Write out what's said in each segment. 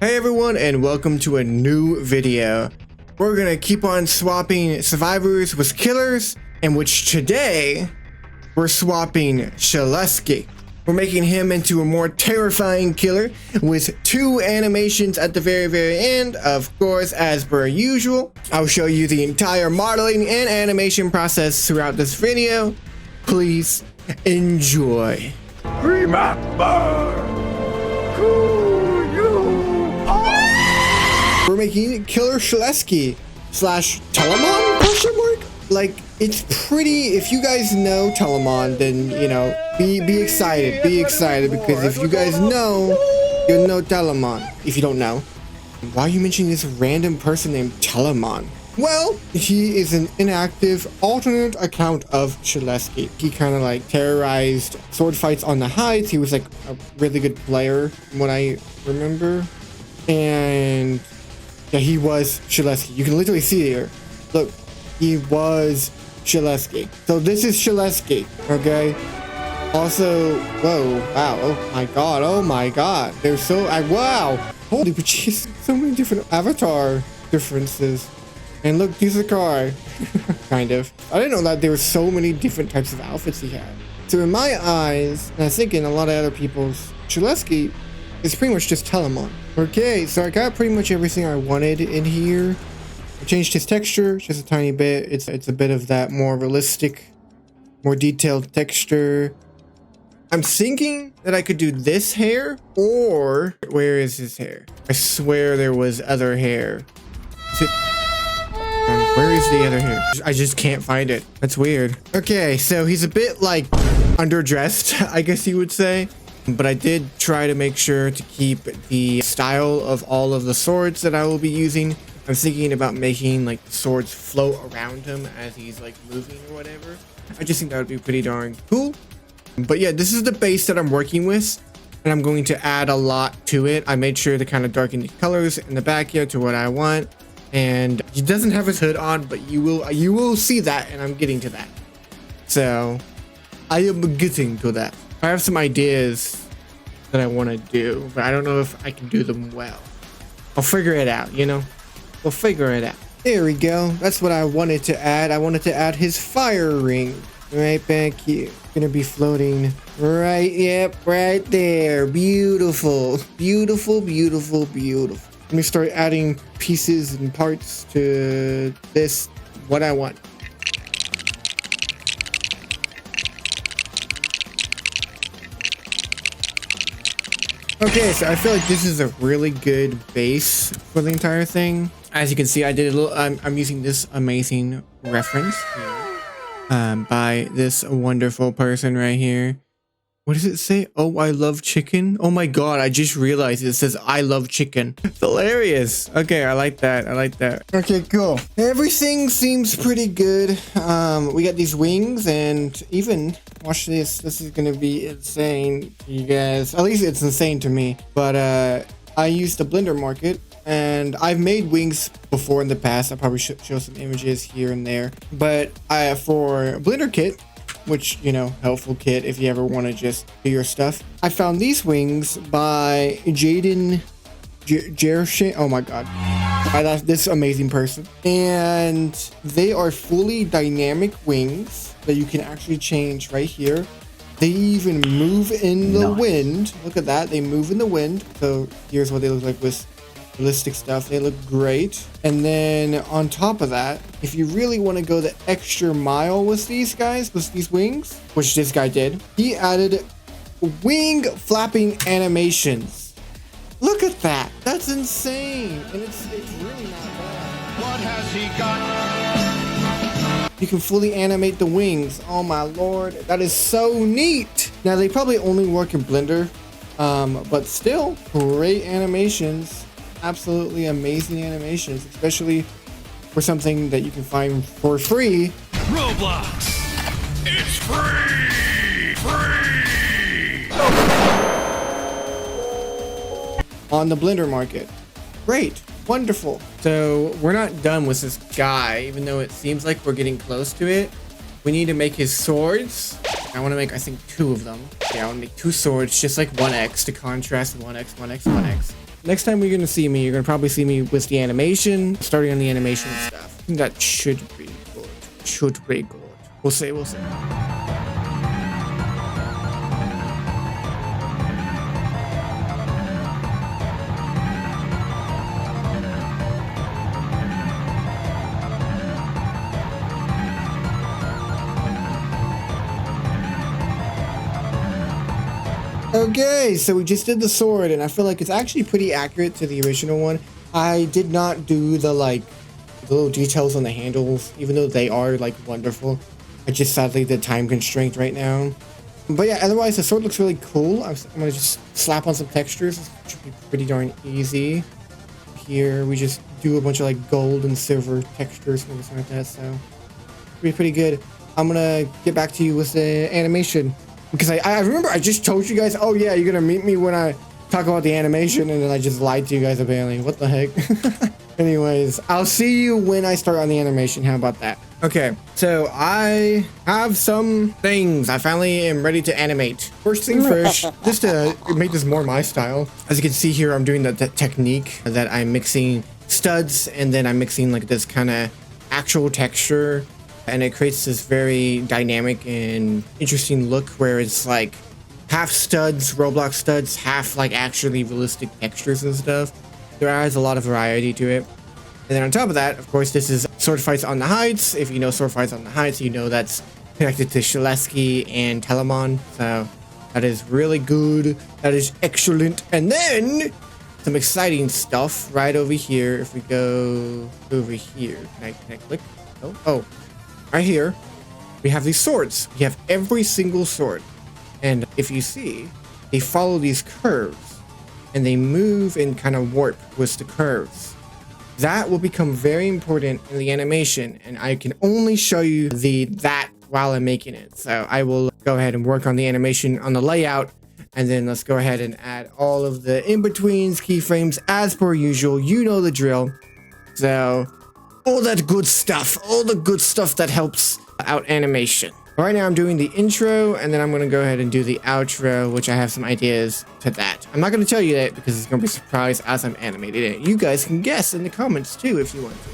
Hey everyone, and welcome to a new video. We're gonna keep on swapping survivors with killers, in which today we're swapping SHEDLETSKY. We're making him into a more terrifying killer with 2 animations at the very end, of course, as per usual. I'll show you the entire modeling and animation process throughout this video. Please enjoy. Remember who you are. We're making Killer SHEDLETSKY slash TELAMON question mark? Like, it's pretty, if you guys know TELAMON, then, you know, be excited, because if you guys know, you'll know TELAMON. If you don't know, why are you mentioning this random person named TELAMON? Well, he is an inactive alternate account of SHEDLETSKY. He kind of like terrorized sword fights on the heights. He was like a really good player from what I remember. And yeah, he was SHEDLETSKY. You can literally see here. Look, he was SHEDLETSKY. So this is SHEDLETSKY, okay? Also, whoa, wow, oh my god. There's so, wow. Holy, but jeez, so many different avatar differences. And look, he's a car. Kind of. I didn't know that there were so many different types of outfits he had. So in my eyes, and I think in a lot of other people's, SHEDLETSKY is pretty much just TELAMON. Okay, so I got pretty much everything I wanted in here. I changed his texture just a tiny bit. It's a bit of that more realistic, more detailed texture. I'm thinking that I could do this hair, or where is his hair? I swear there was other hair. Where is the other hair? I just can't find it. That's weird. Okay, so he's a bit like underdressed, I guess you would say. But I did try to make sure to keep the style of all of the swords that I will be using. I'm thinking about making like the swords float around him as he's like moving or whatever. I just think that would be pretty darn cool. But yeah, this is the base that I'm working with, and I'm going to add a lot to it. I made sure to kind of darken the colors in the back here to what I want. And he doesn't have his hood on, but you will see that, and I'm getting to that. So I am getting to that. I have some ideas that I want to do, but I don't know if I can do them well. I'll figure it out, you know? We'll figure it out. There we go. That's what I wanted to add. I wanted to add his fire ring right back here. Gonna be floating right, yep, right there. Beautiful, beautiful, beautiful, beautiful. Let me start adding pieces and parts to this, what I want. Okay, so I feel like this is a really good base for the entire thing. As you can see, I did a little, I'm using this amazing reference by this wonderful person right here. What does it say? Oh, I love chicken. Oh my god, I just realized it says I love chicken. It's hilarious. Okay, I like that. I like that. Okay, cool. Everything seems pretty good. We got these wings, and even watch this. This is gonna be insane, you guys. At least it's insane to me. But I used the Blender market, and I've made wings before in the past. I'll probably show some images here and there. But for Blender kit, which, you know, helpful kit if you ever want to just do your stuff, I found these wings by Jaden Jershin. Oh my god, this amazing person. And they are fully dynamic wings that you can actually change right here. They even move in the wind. Look at that, they move in the wind. So here's what they look like with realistic stuff. They look great. And then on top of that, if you really want to go the extra mile with these guys, with these wings, which this guy did, he added wing flapping animations. Look at that. That's insane. And it's really not bad. What has he got? You can fully animate the wings. Oh my lord, that is so neat. Now they probably only work in Blender, but still great animations. Absolutely amazing animations, especially for something that you can find for free. Roblox, it's free! On the Blender market. Great, wonderful. So we're not done with this guy, even though it seems like we're getting close to it. we need to make his swords. I want to make, I think, 2 of them. Yeah, I want to make 2 swords, just like 1x to contrast 1x, 1x, 1x. Next time you're going to see me, you're going to probably see me with the animation, starting on the animation stuff. I think that should be good. Should be good. We'll see, we'll see. Okay, so we just did the sword, and I feel like it's actually pretty accurate to the original one. I did not do the little details on the handles, even though they are like wonderful. I just sadly the time constraint right now. But yeah, otherwise the sword looks really cool. I'm gonna just slap on some textures. It should be pretty darn easy. Here we just do a bunch of like gold and silver textures and something like that, so pretty good. I'm gonna get back to you with the animation. Because I remember I just told you guys, oh yeah, you're gonna meet me when I talk about the animation, and then I just lied to you guys apparently. What the heck? Anyways, I'll see you when I start on the animation. How about that? Okay, so I have some things. I finally am ready to animate. First thing first, just to make this more my style. As you can see here, I'm doing the technique that I'm mixing studs, and then I'm mixing like this kind of actual texture. And it creates this very dynamic and interesting look where it's like half studs, Roblox studs, half like actually realistic textures and stuff. There adds a lot of variety to it. And then on top of that, of course, this is Sword Fights on the Heights. If you know Sword Fights on the Heights, you know that's connected to SHEDLETSKY and TELAMON. So that is really good. That is excellent. And then some exciting stuff right over here. If we go over here, can I click? Oh. Right here, we have these swords. We have every single sword. And if you see, they follow these curves and they move and kind of warp with the curves. That will become very important in the animation, and I can only show you that while I'm making it. So I will go ahead and work on the animation on the layout, and then let's go ahead and add all of the in-betweens, keyframes as per usual. You know the drill. So all that good stuff, all the good stuff that helps out animation. Right now I'm doing the intro, and then I'm going to go ahead and do the outro, which I have some ideas to that. I'm not going to tell you that because it's going to be a surprise as I'm animating it. You guys can guess in the comments too if you want to.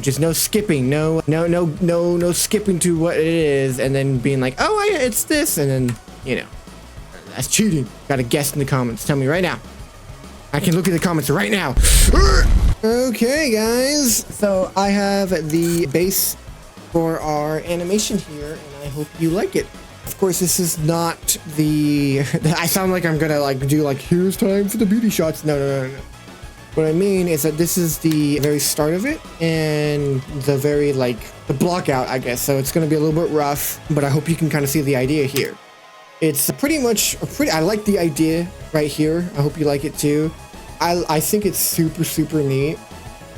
Just no skipping, no skipping to what it is and then being like, oh yeah, it's this, and then, you know, that's cheating. Gotta guess in the comments. Tell me right now. I can look at the comments right now. Okay, guys. So I have the base for our animation here, and I hope you like it. Of course, this is not the... I sound like I'm gonna like do like, here's time for the beauty shots. No. What I mean is that this is the very start of it, and the very like the block out, I guess. So it's gonna be a little bit rough, but I hope you can kind of see the idea here. It's pretty much I like the idea right here. I hope you like it too. I think it's super neat.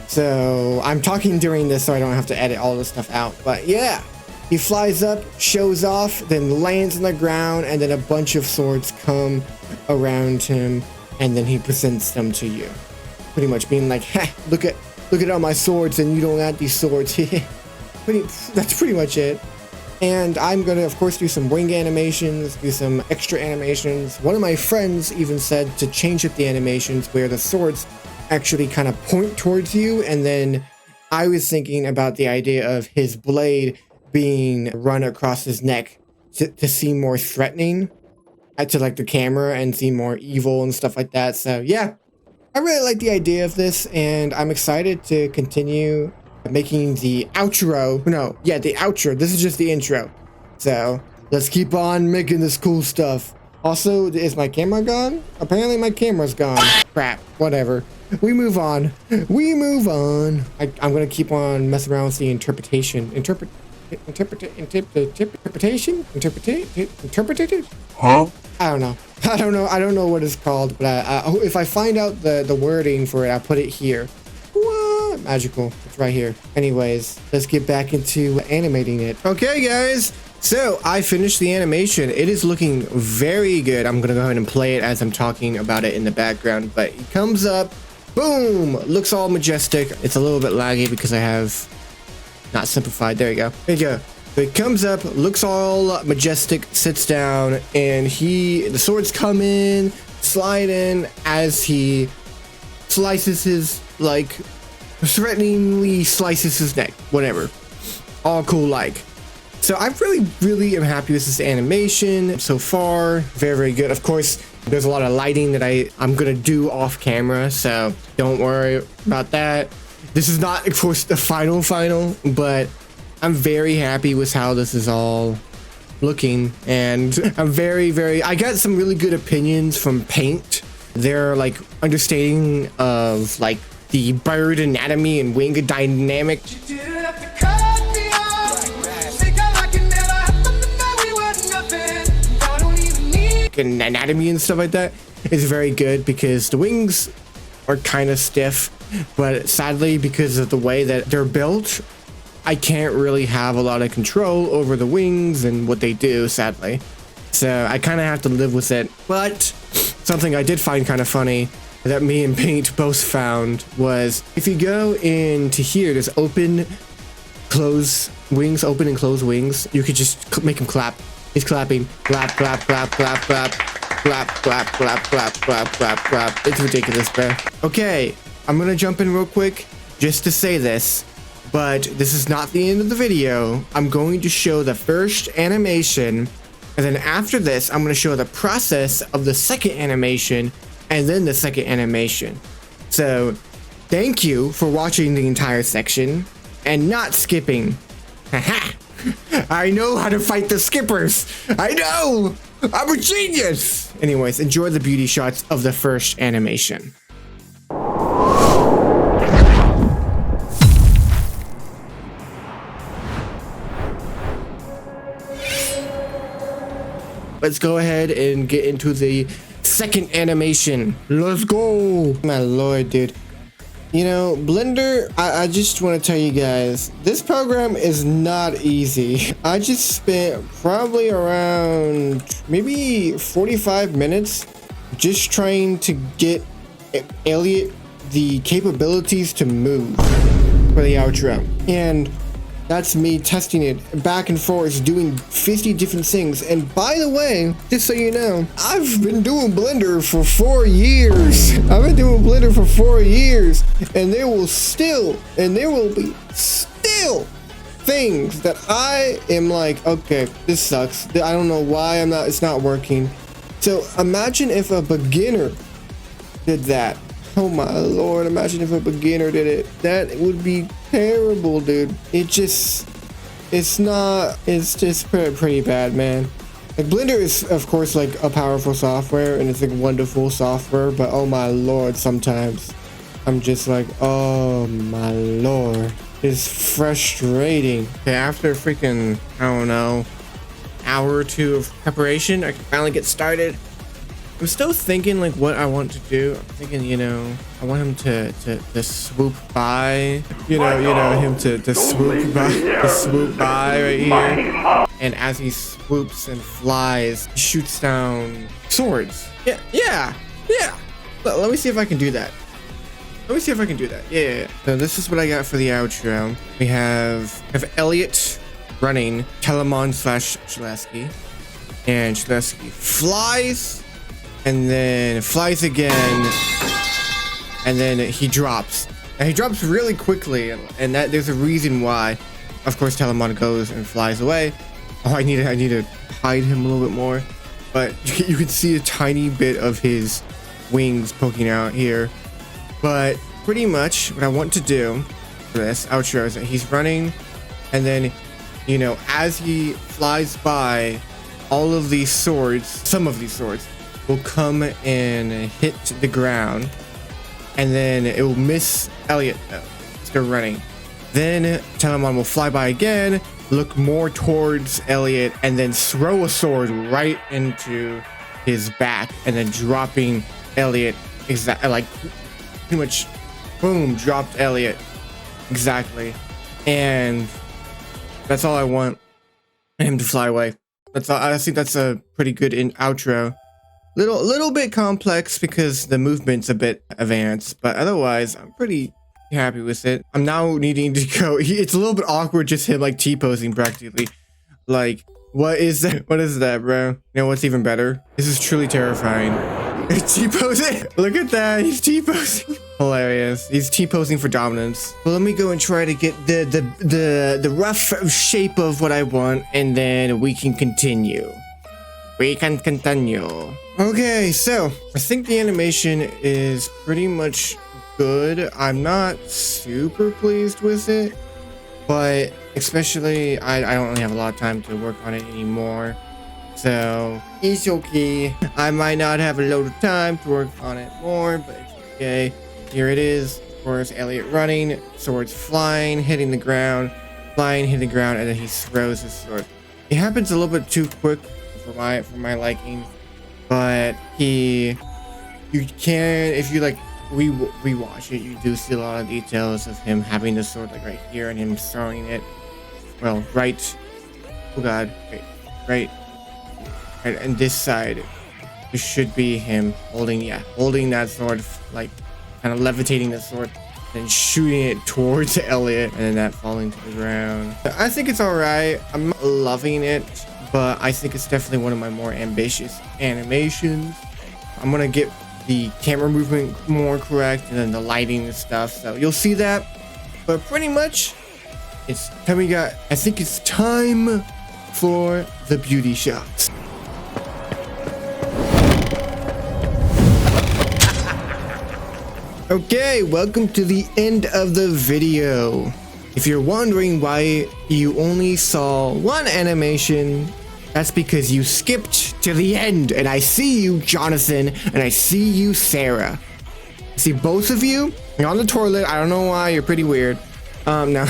So I'm talking during this so I don't have to edit all this stuff out. But yeah, he flies up, shows off, then lands on the ground, and then a bunch of swords come around him, and then he presents them to you. Pretty much being like, hey, look at all my swords, and you don't add these swords. That's pretty much it. And I'm gonna, of course, do some wing animations, do some extra animations. One of my friends even said to change up the animations where the swords actually kind of point towards you, and then I was thinking about the idea of his blade being run across his neck to seem more threatening to like the camera and seem more evil and stuff like that. So yeah, I really like the idea of this, and I'm excited to continue making the outro. No, yeah, the outro. This is just the intro. So let's keep on making this cool stuff. Also, is my camera gone? Apparently my camera's gone. Crap, whatever. We move on. I'm gonna keep on messing around with the interpretation. Interpretation? Huh? I don't know what it's called, but if I find out the wording for it, I'll put it here. What? Magical. It's right here. Anyways, let's get back into animating it. Okay, guys. So I finished the animation. It is looking very good. I'm gonna go ahead and play it as I'm talking about it in the background, but it comes up, boom, looks all majestic. It's a little bit laggy because I have not simplified. There you go. So he comes up, looks all majestic, sits down, and the swords come in, slide in as he slices his, like, threateningly slices his neck, whatever. All cool like. So I really am happy with this animation so far. Very, very good. Of course, there's a lot of lighting that I'm gonna do off camera, so don't worry about that. This is not, of course, the final, but I'm very happy with how this is all looking, and I'm I got some really good opinions from Paint. They're like understanding of like the bird anatomy and wing dynamic. And anatomy and stuff like that is very good because the wings are kind of stiff, but sadly, because of the way that they're built, I can't really have a lot of control over the wings and what they do, sadly. So I kind of have to live with it. But something I did find kind of funny that me and Paint both found was if you go into here, there's open, close wings, open and close wings. You could just make him clap. He's clapping. Clap, clap, clap, clap, clap. Clap, clap, clap, clap, clap, clap, clap. It's ridiculous, bro. Okay, I'm gonna jump in real quick just to say this. But this is not the end of the video. I'm going to show the first animation, and then after this, I'm going to show the process of the second animation, and then the second animation. So, thank you for watching the entire section, and not skipping. Haha! I know how to fight the skippers! I know! I'm a genius! Anyways, enjoy the beauty shots of the first animation. Let's go ahead and get into the second animation. Let's go. My lord, dude. You know, Blender, I just want to tell you guys, this program is not easy. I just spent probably around maybe 45 minutes just trying to get Elliot the capabilities to move for the outro. And that's me testing it back and forth, doing 50 different things. And by the way, just so you know, I've been doing Blender for 4 years. I've been doing Blender for 4 years, and there will be still things that I am like, okay, this sucks. I don't know why it's not working. So imagine if a beginner did that. Oh my lord, imagine if a beginner did it. That would be terrible, dude. It's just pretty bad, man. Like, Blender is, of course, like a powerful software, and it's like wonderful software, but oh my lord, sometimes I'm just like, oh my lord, it's frustrating. Okay, after freaking, I don't know, hour or two of preparation, I can finally get started. I'm still thinking like what I want to do. I'm thinking, you know, I want him to swoop by, you know him to swoop by right here. And as he swoops and flies, he shoots down swords. Yeah. Let me see if I can do that. Yeah. So this is what I got for the outro. We have Elliot running TELAMON / SHEDLETSKY, and SHEDLETSKY flies. And then flies again, and then he drops. And he drops really quickly, and that there's a reason why. Of course, TELAMON goes and flies away. Oh, I need to hide him a little bit more, but you can see a tiny bit of his wings poking out here. But pretty much what I want to do for this outro is that he's running, and then, you know, as he flies by, all of these swords, some of these swords, will come and hit the ground, and then it will miss Elliot though. Still running. Then TELAMON will fly by again, look more towards Elliot, and then throw a sword right into his back, and then dropping Elliot exactly, like pretty much, boom, dropped Elliot exactly. And that's all I want, him to fly away. That's all. I think that's a pretty good outro. Little bit complex because the movement's a bit advanced, but otherwise I'm pretty happy with it. I'm now needing to go. It's a little bit awkward just him like T-posing practically. Like, what is that? What is that, bro? You know what's even better? This is truly terrifying. T-posing. Look at that. He's T-posing. Hilarious. He's T-posing for dominance. Well, let me go and try to get the rough shape of what I want, and then we can continue. We can continue. Okay, so I think the animation is pretty much good. I'm not super pleased with it, but especially I don't really have a lot of time to work on it anymore. So it's okay. I might not have a load of time to work on it more, but it's okay. Here it is. Of course, Elliot running, swords flying, hitting the ground, flying, hitting the ground, and then he throws his sword. It happens a little bit too quick for my liking, but you can, if you like rewatch it, you do see a lot of details of him having the sword like right here and him throwing it. Well, right. Oh God. Right. And this side, it should be him holding that sword, like kind of levitating the sword and shooting it towards Elliot, and then that falling to the ground. I think it's all right. I'm not loving it, but I think it's definitely one of my more ambitious animations. I'm gonna get the camera movement more correct, and then the lighting and stuff. So you'll see that. But pretty much, it's time I think it's time for the beauty shots. Okay, welcome to the end of the video. If you're wondering why you only saw one animation, that's because you skipped to the end. And I see you, Jonathan, and I see you, Sarah. I see both of you. You're on the toilet. I don't know why. You're pretty weird. No.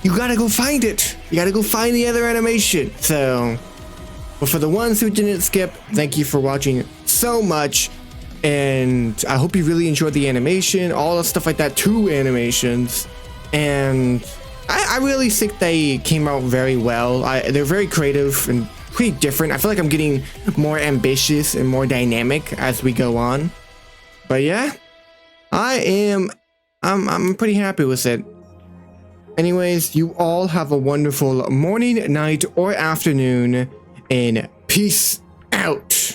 You gotta go find it. You gotta go find the other animation. So, but for the ones who didn't skip, thank you for watching so much. And I hope you really enjoyed the animation, all the stuff like that, 2 animations. And I really think they came out very well. They're very creative and pretty different. I feel like I'm getting more ambitious and more dynamic as we go on. But yeah, I'm pretty happy with it. Anyways, you all have a wonderful morning, night, or afternoon, and peace out.